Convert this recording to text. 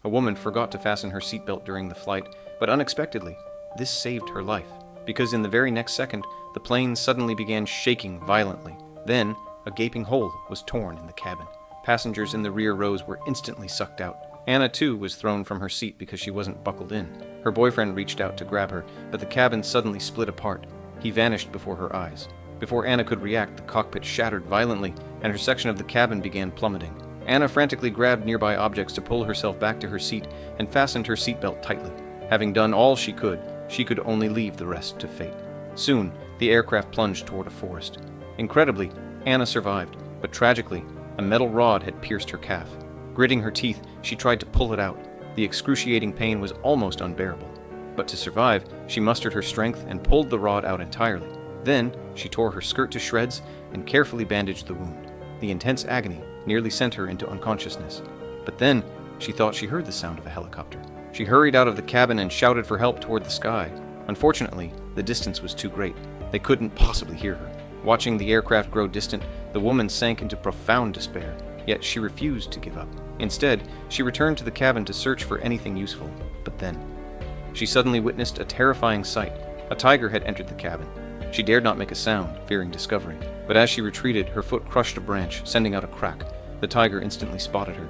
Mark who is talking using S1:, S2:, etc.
S1: A woman forgot to fasten her seatbelt during the flight, but unexpectedly, this saved her life, because in the very next second, the plane suddenly began shaking violently. Then, a gaping hole was torn in the cabin. Passengers in the rear rows were instantly sucked out. Anna, too, was thrown from her seat because she wasn't buckled in. Her boyfriend reached out to grab her, but the cabin suddenly split apart. He vanished before her eyes. Before Anna could react, the cockpit shattered violently, and her section of the cabin began plummeting. Anna frantically grabbed nearby objects to pull herself back to her seat and fastened her seatbelt tightly. Having done all she could only leave the rest to fate. Soon, the aircraft plunged toward a forest. Incredibly, Anna survived, but tragically, a metal rod had pierced her calf. Gritting her teeth, she tried to pull it out. The excruciating pain was almost unbearable. But to survive, she mustered her strength and pulled the rod out entirely. Then, she tore her skirt to shreds and carefully bandaged the wound. The intense agony nearly sent her into unconsciousness. But then, she thought she heard the sound of a helicopter. She hurried out of the cabin and shouted for help toward the sky. Unfortunately, the distance was too great. They couldn't possibly hear her. Watching the aircraft grow distant, the woman sank into profound despair. Yet she refused to give up. Instead, she returned to the cabin to search for anything useful. But then, she suddenly witnessed a terrifying sight. A tiger had entered the cabin. She dared not make a sound, fearing discovery. But as she retreated, her foot crushed a branch, sending out a crack. The tiger instantly spotted her.